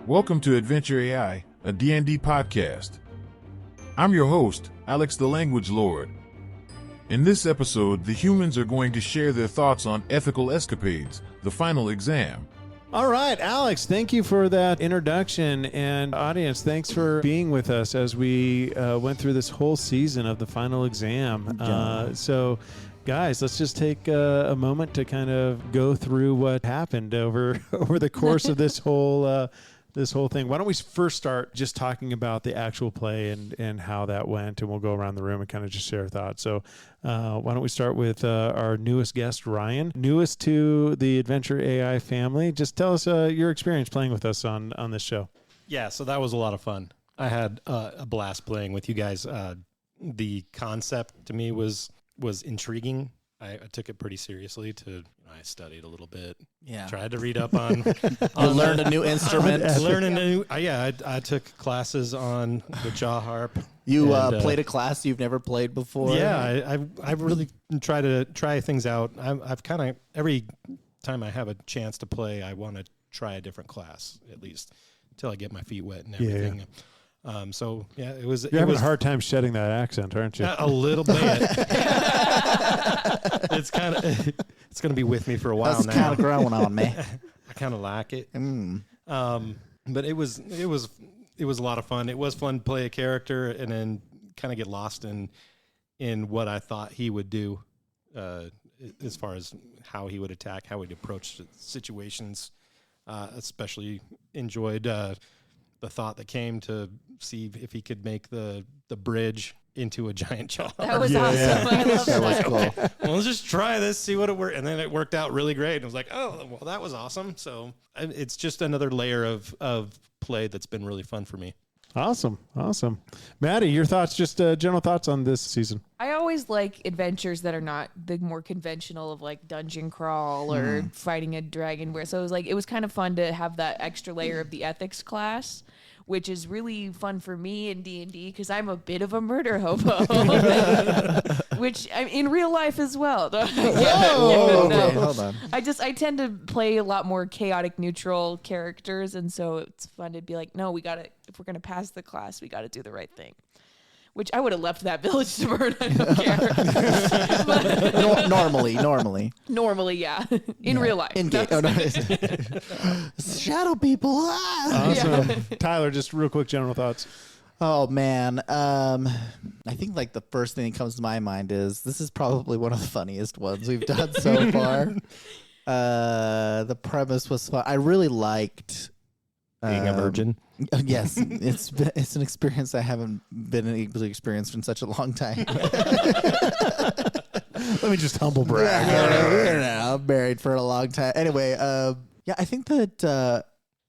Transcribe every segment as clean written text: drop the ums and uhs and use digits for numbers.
Welcome to Adventure AI, a D&D podcast. I'm your host, Alex the Language Lord. In this episode, the humans are going to share their thoughts on ethical escapades, the final exam. All right, Alex, thank you for that introduction. And audience, thanks for being with us as we went through this whole season of the final exam. So, guys, let's just take a moment to kind of go through what happened over the course of this whole thing. Why don't we first start just talking about the actual play and how that went, and we'll go around the room and kind of just share our thoughts. So why don't we start with our newest guest, Ryan, newest to the Adventure AI family. Just tell us your experience playing with us on this show. Yeah, so that was a lot of fun. I had a blast playing with you guys. The concept to me was intriguing. I took it pretty seriously. I studied a little bit. Yeah, tried to read up on. You learned a new instrument. I took classes on the jaw harp. You played a class you've never played before. Yeah, I really try things out. I've kind of every time I have a chance to play, I want to try a different class at least until I get my feet wet and everything. Yeah. It was. You're having a hard time shedding that accent, aren't you? A little bit. It's going to be with me for a while now. That's kind of growing on me. I kind of like it. But it was a lot of fun. It was fun to play a character and then kind of get lost in what I thought he would do, as far as how he would attack, how he'd approach situations. Especially enjoyed the thought that came to see if he could make the bridge into a giant jaw. That was awesome. Yeah. I love that was cool. Well, let's just try this, see what it works. And then it worked out really great. And I was like, oh, well, that was awesome. So it's just another layer of play that's been really fun for me. Awesome. Maddie, your thoughts, just general thoughts on this season. I always like adventures that are not the more conventional of like dungeon crawl or fighting a dragon. So it was kind of fun to have that extra layer of the ethics class, which is really fun for me in D&D because I'm a bit of a murder hobo, which I'm in real life as well. Okay, hold on. I tend to play a lot more chaotic neutral characters, and so it's fun to be like, no, if we're going to pass the class, we got to do the right thing. Which I would have left that village to burn. I don't care. Normally, yeah. In real life. In game. Shadow people. Awesome. Yeah. Tyler, just real quick general thoughts. Oh, man. I think like the first thing that comes to my mind is this is probably one of the funniest ones we've done so far. The premise was fun. I really liked being a virgin. Yes, it's an experience I haven't been able to experience in such a long time. Let me just humble brag. I'm married for a long time. Anyway, I think that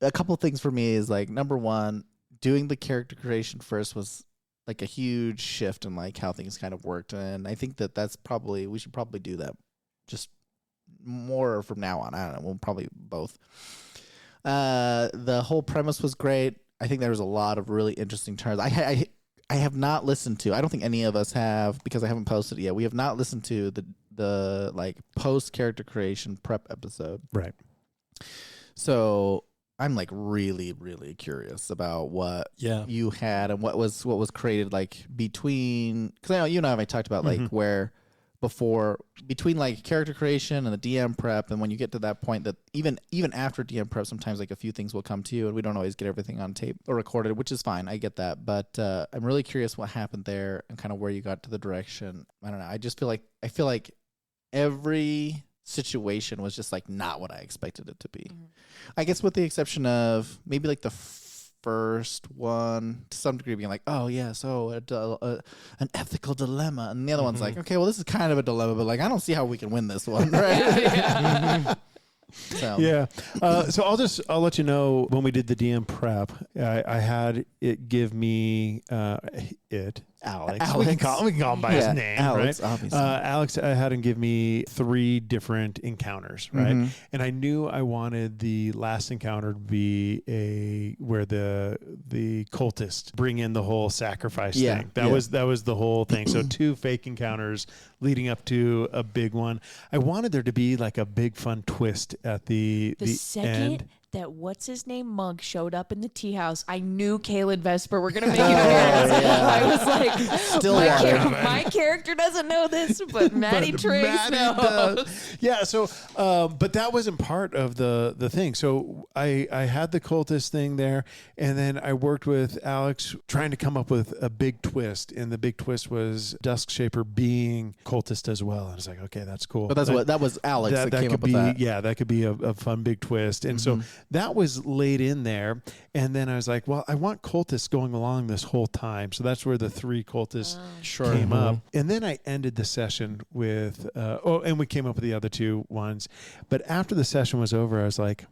a couple things for me is like number one, doing the character creation first was like a huge shift in like how things kind of worked, and I think we should probably do that just more from now on. I don't know. We'll probably both. The whole premise was great. I think there was a lot of really interesting turns. I have not listened to. I don't think any of us have because I haven't posted it yet. We have not listened to the like post character creation prep episode. Right. So I'm like really really curious about what you had and what was created like between, because I know you and I have talked about like where. Between like character creation and the DM prep, and when you get to that point that even after DM prep, sometimes like a few things will come to you and we don't always get everything on tape or recorded, which is fine. I get that. But I'm really curious what happened there and kind of where you got to the direction. I don't know. I feel like every situation was just like not what I expected it to be. I guess with the exception of maybe like the first one to some degree being like, oh yeah, so an ethical dilemma, and the other one's like, okay, well this is kind of a dilemma, but like I don't see how we can win this one, right? So I'll let you know when we did the DM prep, I had it give me Alex. We can call him by his name, Alex, right? Obviously. Alex had him give me 3 different encounters, right? And I knew I wanted the last encounter to be where the cultists bring in the whole sacrifice thing. That was the whole thing. So 2 fake encounters leading up to a big one. I wanted there to be like a big fun twist at the second end. that what's his name monk showed up in the tea house, I knew Kalen Vesper were gonna make an appearance. I was like, my character doesn't know this, but Maddie Triggs knows. Yeah. So, but that wasn't part of the thing. So I had the cultist thing there, and then I worked with Alex trying to come up with a big twist, and the big twist was Duskshaper being cultist as well. And I was like, okay, that's cool. But that was Alex that came could up with be, that. Yeah, that could be a fun big twist. And so that was laid in there. And then I was like, well, I want cultists going along this whole time. So that's where the 3 cultists came up. And then I ended the session with, and we came up with the other 2 ones. But after the session was over, I was like,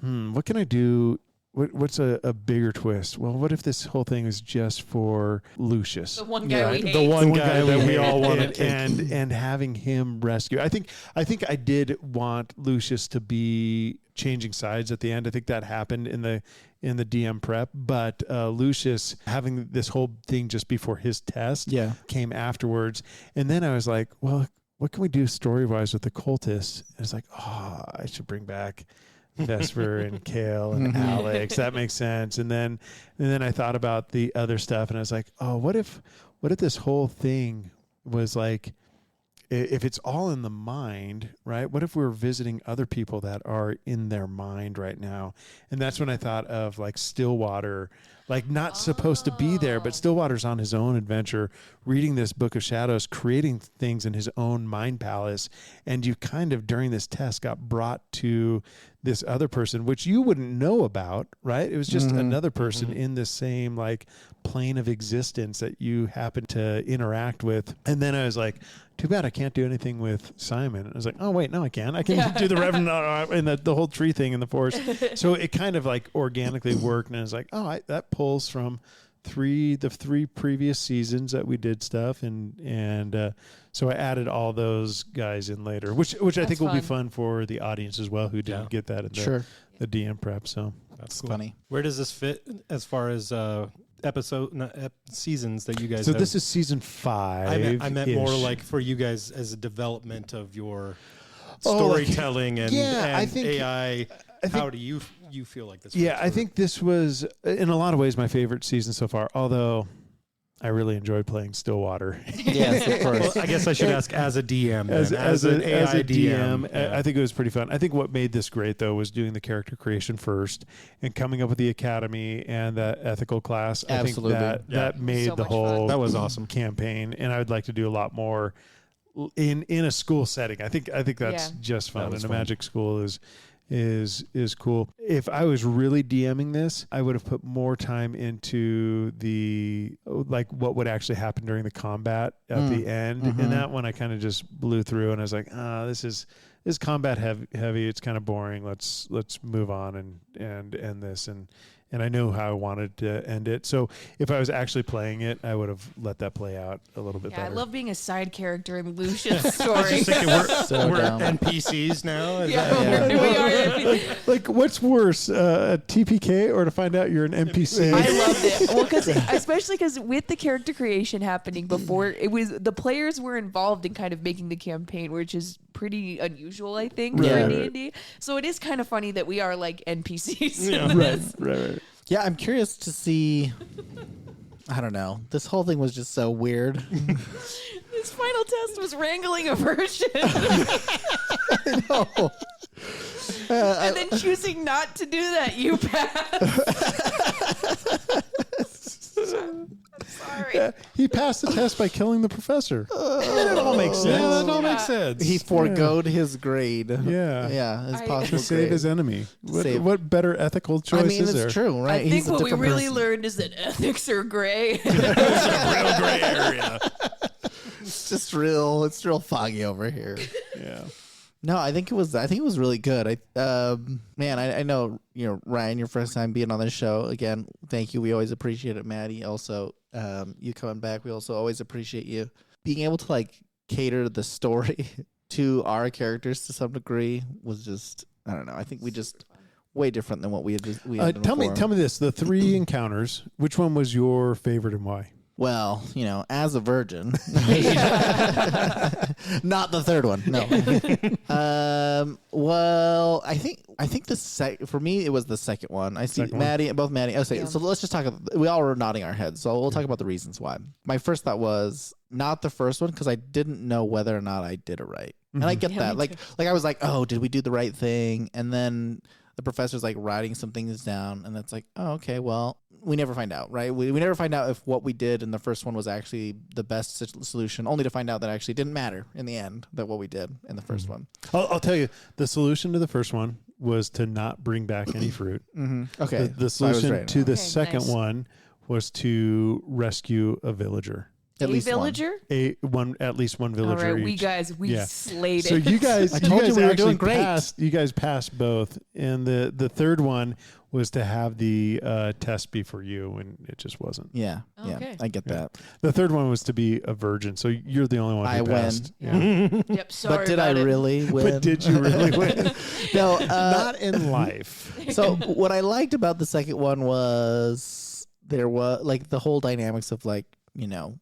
what can I do? What's a bigger twist? Well, what if this whole thing is just for Lucius? The one guy we hate. The one guy that we all wanted, and having him rescue. I think I did want Lucius to be changing sides at the end. I think that happened in the DM prep, but Lucius having this whole thing just before his test came afterwards. And then I was like, well, what can we do story-wise with the cultists? And it's like, I should bring back Vesper and Kale and Alex. That makes sense. And then I thought about the other stuff, and I was like, what if this whole thing was like, if it's all in the mind, right? What if we're visiting other people that are in their mind right now? And that's when I thought of like Stillwater, like not supposed to be there, but Stillwater's on his own adventure, reading this Book of Shadows, creating things in his own mind palace. And you kind of, during this test, got brought to this other person, which you wouldn't know about, right? It was just another person in this same like plane of existence that you happen to interact with. And then I was like, too bad I can't do anything with Simon. I was like, oh, wait, no, I can. I can do the Reverend and the whole tree thing in the forest. So it kind of like organically worked. And I was like, that pulls from the 3 previous seasons that we did stuff. And so I added all those guys in later, which I think will be fun for the audience as well, who didn't get that in the DM prep. So that's cool. Funny. Where does this fit as far as seasons that you guys so have? This is season 5. I meant more like for you guys as a development of your storytelling and I think, AI. How do you feel like this? Yeah, I think this was in a lot of ways my favorite season so far, although I really enjoyed playing Stillwater. Yes, of course. Well, I guess I should ask as a DM. As an AI DM, I think it was pretty fun. I think what made this great, though, was doing the character creation first and coming up with the academy and that ethical class. Absolutely. I think that made so the whole fun. That was awesome campaign, and I would like to do a lot more in a school setting. I think that's just fun, and a magic school is cool. If I was really DMing this, I would have put more time into the like what would actually happen during the combat at the end. And that one I kind of just blew through, and I was like, this is combat heavy. It's kind of boring. Let's move on and end this. And I knew how I wanted to end it. So if I was actually playing it, I would have let that play out a little bit better. I love being a side character in Lucius' story. I was just thinking we're NPCs now. We are. Like, what's worse, a TPK or to find out you're an NPC? I loved it. Well, especially because with the character creation happening before, it was the players were involved in kind of making the campaign, which is pretty unusual, I think, for D&D. So it is kind of funny that we are like NPCs. Right. Yeah, I'm curious to see. I don't know. This whole thing was just so weird. This final test was wrangling a version. I know. And then choosing not to do that, you passed. Sorry. He passed the test by killing the professor. That all makes sense. Yeah, that all makes sense. He foregoed his grade. Yeah. His possible to save grade. his enemy. What better ethical choice is there? It's true, right? I think what we really learned is that ethics are gray. It's a real gray area. It's real foggy over here. Yeah. No, I think it was really good. I know, Ryan, your first time being on this show. Again, thank you. We always appreciate it, Maddie. Also, you coming back. We also always appreciate you being able to like cater the story to our characters to some degree. Was just, I don't know. I think we just way different than what we had. Tell me this: the 3 encounters. Which one was your favorite and why? Well, as a virgin, not the third one. No. Well, I think for me it was the second one. I see Maddie. I'll say. Yeah. So let's just talk. We all were nodding our heads. So we'll talk about the reasons why. My first thought was not the first one because I didn't know whether or not I did it right, and I get that. Like I was like, oh, did we do the right thing? And then the professor's like writing some things down, and it's like, oh, okay, well, we never find out, right? We never find out if what we did in the first one was actually the best solution, only to find out that actually didn't matter in the end, that what we did in the first one. I'll tell you, the solution to the first one was to not bring back any fruit. Okay. The solution to the second one was to rescue a villager. At least villager? At least one villager. All right, we slayed it. So you guys, I told you we were doing great. You guys passed both, and the third one was to have the test be for you, and it just wasn't. Yeah, I get that. The third one was to be a virgin, so you're the only one who passed. Yeah. Yep. Sorry, but did I really win? But did you really win? No, not in life. So what I liked about the second one was there was like the whole dynamics of like,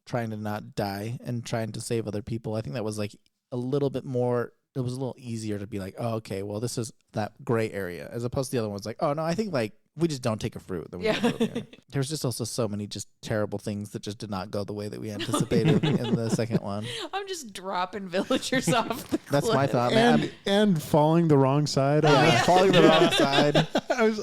trying to not die and trying to save other people. I think that was like a little bit more, it was a little easier to be like, oh, okay, well, this is that gray area, as opposed to the other ones like, oh, no, I think like we just don't take a fruit. Then There's just also so many just terrible things that just did not go the way that we anticipated in the second one. I'm just dropping villagers off the cliff. That's my thought. And falling the wrong side. Falling the wrong side.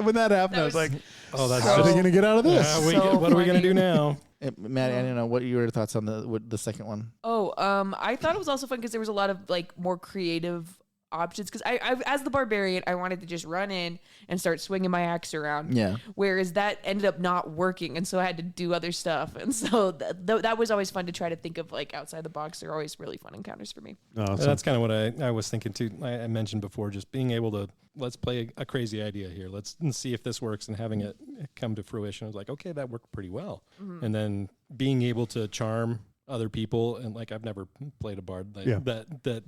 When that happened, I was like, oh, that's how are they going to get out of this? What are we going to do now? Maddie, I don't know. What are your thoughts on the second one? I thought it was also fun because there was a lot of like more creative options. Because I, as the barbarian, I wanted to just run in and start swinging my axe around. Yeah. Whereas that ended up not working, and so I had to do other stuff. And so that was always fun to try to think of like outside the box. They're always really fun encounters for me. That's kind of what I was thinking too. I mentioned before, just being able to let's play a crazy idea here. Let's see if this works, and having it come to fruition. I was like, okay, that worked pretty well. And then being able to charm other people, and like I've never played a bard that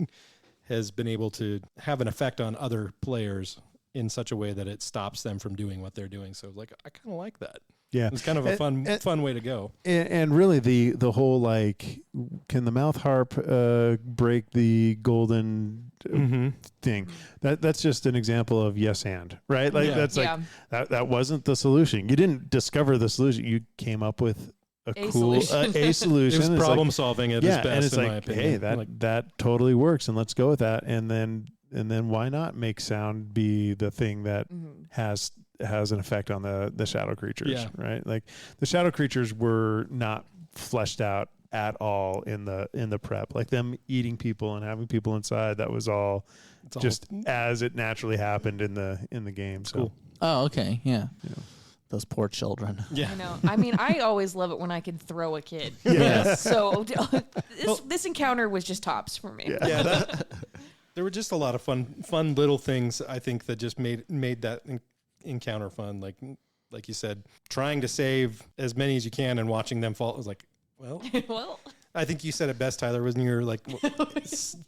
has been able to have an effect on other players in such a way that it stops them from doing what they're doing. So like I kind of like that. Yeah, it's kind of a fun way to go. And really, the whole like, can the mouth harp break the golden thing? That's just an example of yes and, right? Like that's like that wasn't the solution. You didn't discover the solution. You came up with a solution. It was problem solving at its best, and it's in like, my opinion. Hey, that totally works, and let's go with that. And then why not make sound be the thing that has an effect on the shadow creatures, right? Like the shadow creatures were not fleshed out at all in the prep. Like them eating people and having people inside, that was all just as it naturally happened in the game. So cool. Oh, okay, yeah. Those poor children. Yeah, I know. I mean, I always love it when I can throw a kid. So this encounter was just tops for me. Yeah. There were just a lot of fun little things, I think, that just made that encounter fun. Like you said, trying to save as many as you can and watching them fall. It was like, well, I think you said it best, Tyler, when you were like,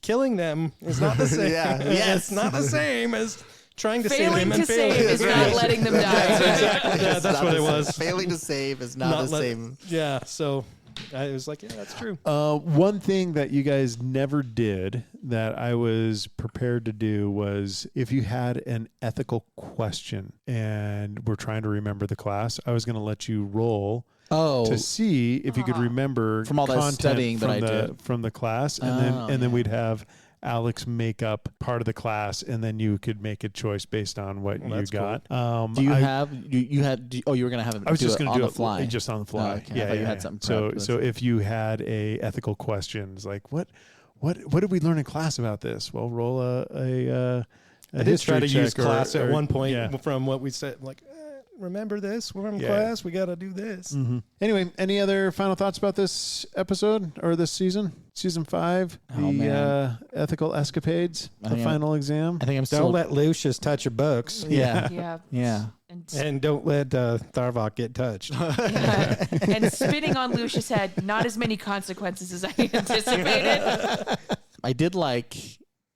killing them is not the same. It's not the same as trying to save them. Failing to save is not letting them die. Yeah, that's what it was. Failing to save is not the same. Yeah, so I was like, yeah, that's true. One thing that you guys never did that I was prepared to do was if you had an ethical question and we're trying to remember the class, I was going to let you roll to see if you could remember from all that studying that I did from the class, and then we'd have Alex make up part of the class, and then you could make a choice based on what you got. Cool. Do you have you had? You were going to have it. I was just going to do it on the fly. Just on the fly. Oh, okay. Yeah, you had something. So if you had a ethical questions like what did we learn in class about this? Well, roll a I did try to use class at one point from what we said. Like, remember this from class? We got to do this. Anyway, any other final thoughts about this episode or this season? Season 5, ethical escapades, the final exam. I think I'm still. Don't let Lucius touch your books. Yeah. And don't let Tharvok get touched. And spitting on Lucius had not as many consequences as I anticipated. I did like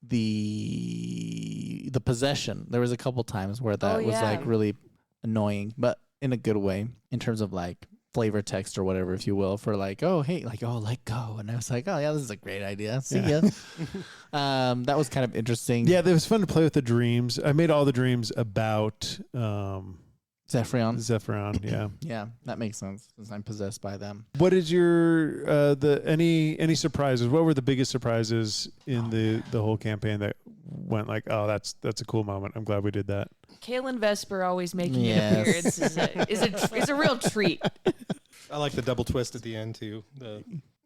the possession. There was a couple times where that was like really annoying, but in a good way, in terms of like flavor text or whatever, if you will, for like, oh, hey, like, oh, let go. And I was like, oh, yeah, this is a great idea. See ya. That was kind of interesting. Yeah, it was fun to play with the dreams. I made all the dreams about Zephyron, yeah. Yeah, that makes sense since I'm possessed by them. What is your any surprises? What were the biggest surprises in the whole campaign that went like, oh, that's a cool moment. I'm glad we did that. Kalen Vesper always making an appearance is a real treat. I like the double twist at the end too.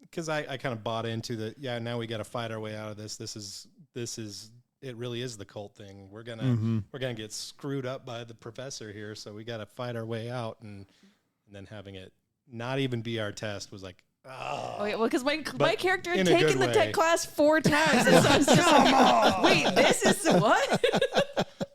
Because I kind of bought into now we got to fight our way out of this. This is it really is the cult thing. We're gonna get screwed up by the professor here, so we got to fight our way out. And then having it not even be our test was like, oh yeah, well, because my character had taken the tech class 4 times, and so I was just like, wait, this is what?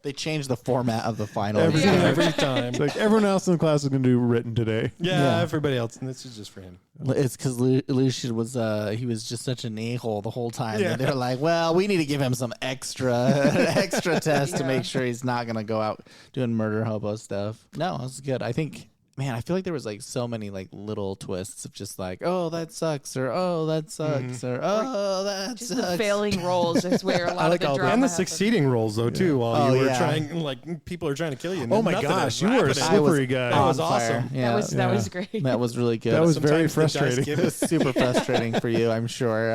They changed the format of the final every time. It's like everyone else in the class is going to do written today. Yeah, everybody else, and this is just for him. It's because Lucian was he was just such an a-hole the whole time. Yeah. They're like, well, we need to give him some extra test to make sure he's not going to go out doing murder hobo stuff. No, it was good. I think, man, I feel like there was like so many like little twists of just like, oh, that sucks, or oh, that sucks, or oh, that just sucks. The failing rolls is where a lot of the drama and the happens. succeeding rolls though too. While you were trying, like people are trying to kill you. Oh my gosh, you were a slippery guy. That was awesome. Yeah, that was great. That was really good. That was Sometimes very frustrating. It was super frustrating for you, I'm sure.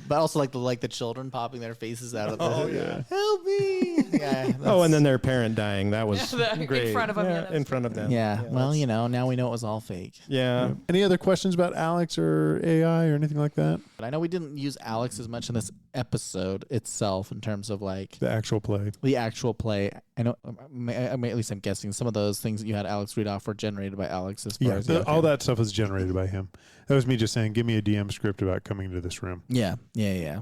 But also like the children popping their faces out of the help me. Yeah. And then their parent dying. That was great. In front of them. Yeah, in front of them. Yeah. Well, now we know it was all fake. Yeah. Any other questions about Alex or AI or anything like that? But I know we didn't use Alex as much in this episode itself in terms of like The actual play. I know, at least I'm guessing some of those things that you had Alex read off were generated by Alex as far as all that stuff was generated by him. That was me just saying, give me a DM script about coming to this room. Yeah.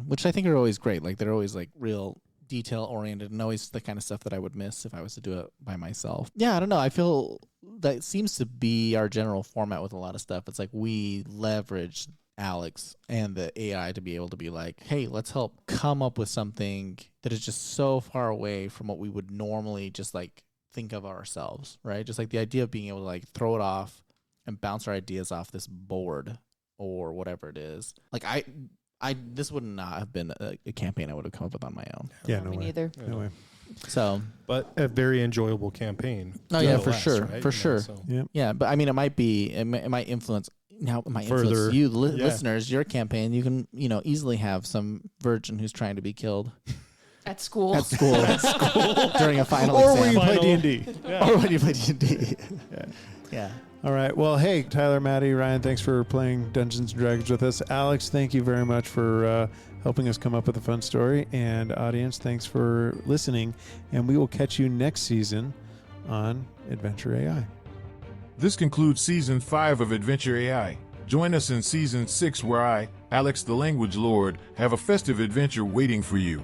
Which I think are always great. Like they're always like real detail oriented and always the kind of stuff that I would miss if I was to do it by myself. Yeah, I don't know. I feel that seems to be our general format with a lot of stuff. It's like we leverage Alex and the AI to be able to be like, hey, let's help come up with something that is just so far away from what we would normally just like think of ourselves, right? Just like the idea of being able to like throw it off and bounce our ideas off this board or whatever it is. Like this would not have been a campaign I would have come up with on my own. Yeah, me neither. No way. So, but a very enjoyable campaign. Oh yeah, for sure, right? for sure. Yeah, but I mean, it might influence. Now, it might influence you, listeners. Your campaign, you can easily have some virgin who's trying to be killed at school during a final or exam. when you play D&D. Or when you play D&D. Yeah. All right. Well, hey, Tyler, Maddie, Ryan, thanks for playing Dungeons & Dragons with us. Alex, thank you very much for helping us come up with a fun story. And audience, thanks for listening. And we will catch you next season on Adventure AI. This concludes Season 5 of Adventure AI. Join us in Season 6 where I, Alex the Language Lord, have a festive adventure waiting for you.